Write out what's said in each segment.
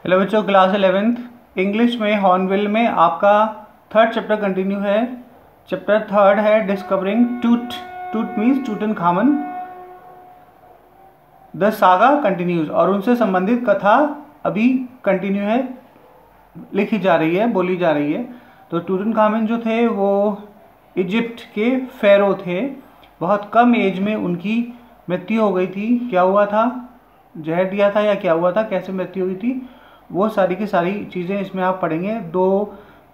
Hello बच्चों, class 11th English में hornbill में आपका थर्ड चैप्टर कंटिन्यू है। चैप्टर थर्ड है डिस्कवरिंग टूट। टूट मीन्स टूटनखामन। द सागा कंटिन्यूज, और उनसे संबंधित कथा अभी कंटिन्यू है, लिखी जा रही है, बोली जा रही है। तो टूटनखामन जो थे वो इजिप्ट के फेरो थे। बहुत कम एज में उनकी मृत्यु हो गई थी। क्या हुआ था? जहर दिया था या क्या हुआ था, कैसे मृत्यु हुई थी, वो सारी की सारी चीज़ें इसमें आप पढ़ेंगे। 2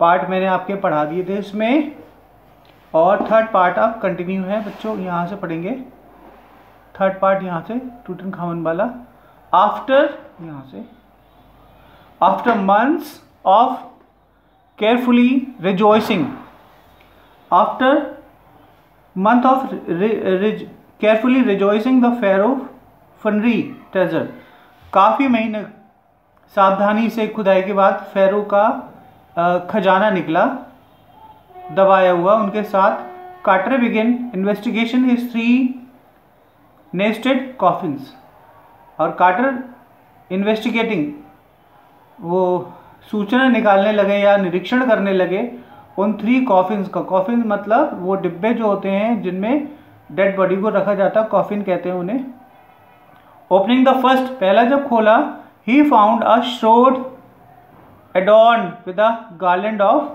पार्ट मैंने आपके पढ़ा दिए थे इसमें, और थर्ड पार्ट अब कंटिन्यू है बच्चों, यहाँ से पढ़ेंगे। थर्ड पार्ट यहाँ से टूटनखामन वाला। आफ्टर, यहाँ से, after months of carefully rejoicing, आफ्टर month of carefully rejoicing the pharaoh funerary treasure, काफ़ी महीने सावधानी से खुदाई के बाद फेरो का खजाना निकला दबाया हुआ उनके साथ। Carter begin investigation his 3 nested coffins, और कार्टर इन्वेस्टिगेटिंग, वो सूचना निकालने लगे या निरीक्षण करने लगे उन 3 कॉफिन्स का। कॉफिन मतलब वो डिब्बे जो होते हैं जिनमें डेड बॉडी को रखा जाता है, कॉफिन कहते हैं उन्हें। ओपनिंग द फर्स्ट, पहला जब खोला, he found a shroud adorned with a garland of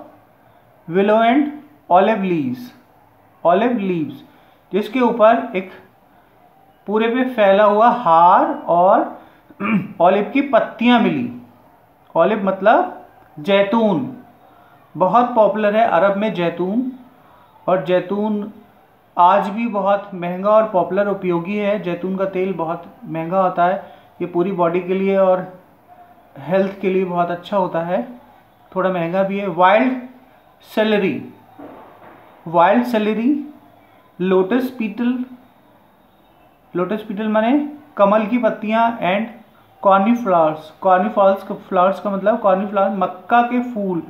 willow and olive leaves, olive leaves, जिसके ऊपर एक पूरे पे फैला हुआ हार और ऑलिव की पत्तियां मिली। ऑलिव मतलब जैतून, बहुत पॉपुलर है अरब में जैतून, और जैतून आज भी बहुत महंगा और पॉपुलर उपयोगी है। जैतून का तेल बहुत महंगा होता है, ये पूरी बॉडी के लिए और हेल्थ के लिए बहुत अच्छा होता है, थोड़ा महंगा भी है। Wild celery, wild celery, lotus petal, lotus petal माने कमल की पत्तियां, एंड कॉर्नीफ्लावर्स, कॉर्नीफ्लावर्स का मतलब कॉर्नीफ्लावर मक्का के फूल।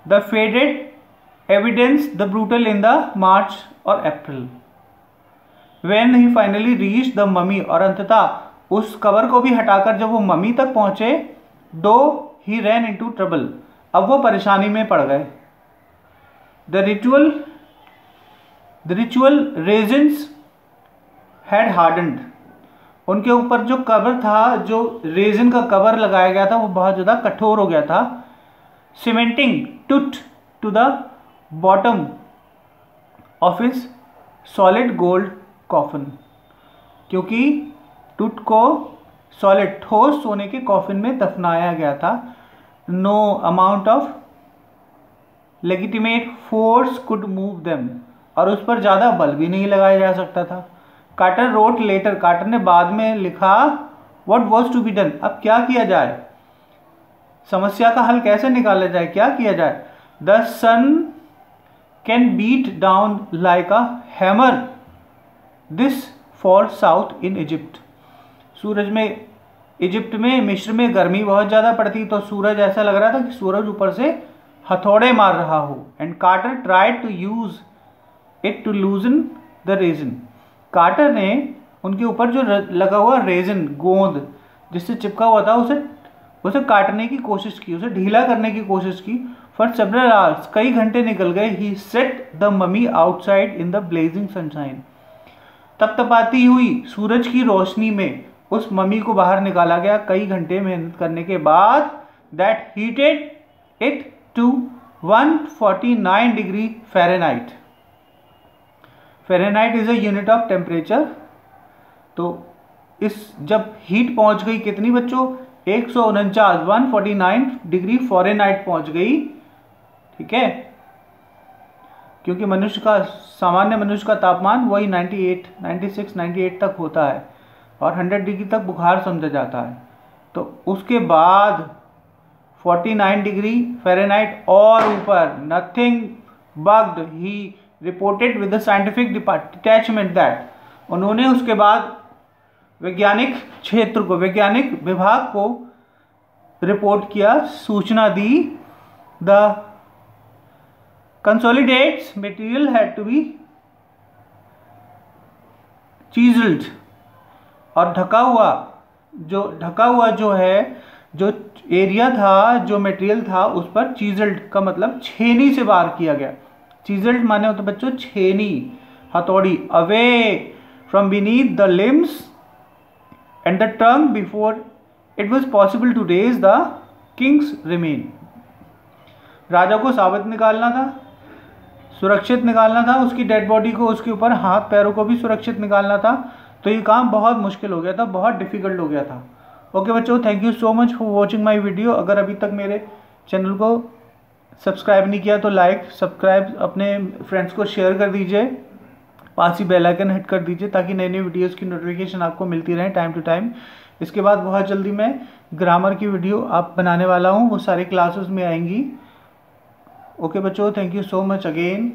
The faded evidence the brutal in the March और April, when he finally reach the mummy, और अंततः उस कवर को भी हटाकर जब वो ममी तक पहुंचे, दो ही रैन इनटू ट्रबल, अब वो परेशानी में पड़ गए। The ritual resins had hardened, उनके ऊपर जो कवर था, जो रेजिन का कवर लगाया गया था, वो बहुत ज़्यादा कठोर हो गया था। Cementing Tut to the bottom of his solid gold coffin, क्योंकि टूट को सॉलिड ठोस सोने के कॉफिन में दफनाया गया था। No amount of legitimate force could move them, और उस पर ज़्यादा बल भी नहीं लगाया जा सकता था। कार्टर रोट लेटर, कार्टर ने बाद में लिखा, what was to be done, अब क्या किया जाए, समस्या का हल कैसे निकाला जाए, क्या किया जाए। The sun can beat down like a hammer this far south in Egypt, सूरज में, इजिप्ट में, मिस्र में गर्मी बहुत ज़्यादा पड़ती, तो सूरज ऐसा लग रहा था कि सूरज ऊपर से हथौड़े मार रहा हो। And Carter tried to use it to loosen the resin, Carter ने उनके ऊपर जो लगा हुआ रेजिन, गोंद जिससे चिपका हुआ था, उसे काटने की कोशिश की, उसे ढीला करने की कोशिश की। फॉर सेवरल आवर्स, कई घंटे निकल गए। He set the mummy outside in the blazing sunshine, तपतपाती हुई सूरज की रोशनी में उस ममी को बाहर निकाला गया कई घंटे मेहनत करने के बाद। That heated it to 149 degree Fahrenheit, Fahrenheit is a unit of temperature. तो इस जब हीट पहुंच गई कितनी बच्चों, 149 डिग्री फ़ारेनहाइट पहुंच गई, ठीक है, क्योंकि मनुष्य का, सामान्य मनुष्य का तापमान वही 96 तक होता है, और 100 डिग्री तक बुखार समझा जाता है। तो उसके बाद 49 डिग्री फ़ारेनहाइट और ऊपर, nothing bugged, he reported with the scientific detachment that, उन्होंने उसके बाद वैज्ञानिक क्षेत्र को, वैज्ञानिक विभाग को रिपोर्ट किया, सूचना दी। The consolidates material had to be chiselled, और ढका हुआ जो है जो एरिया था, जो मटेरियल था, उस पर चीजल्ड का मतलब छेनी से वार किया गया। चीजल्ड माने होता बच्चों छेनी, हथौड़ी। Away from beneath the limbs and the tongue before it was possible to raise the king's remain. राजा को साबित निकालना था, सुरक्षित निकालना था, उसकी डेड बॉडी को, उसके ऊपर हाथ पैरों को भी सुरक्षित निकालना था। तो ये काम बहुत मुश्किल हो गया था, बहुत डिफिकल्ट हो गया था। ओके बच्चों, thank you so much for watching my video. अगर अभी तक मेरे चैनल को सब्सक्राइब नहीं किया तो लाइक, सब्सक्राइब, अपने फ्रेंड्स को शेयर कर दीजिए, पास ही बेल आइकन हिट कर दीजिए ताकि नई नई वीडियोज़ की नोटिफिकेशन आपको मिलती रहे टाइम टू टाइम। इसके बाद बहुत जल्दी मैं ग्रामर की वीडियो आप बनाने वाला हूँ, वो सारी क्लासेस में आएंगी। ओके बच्चों, thank you so much again.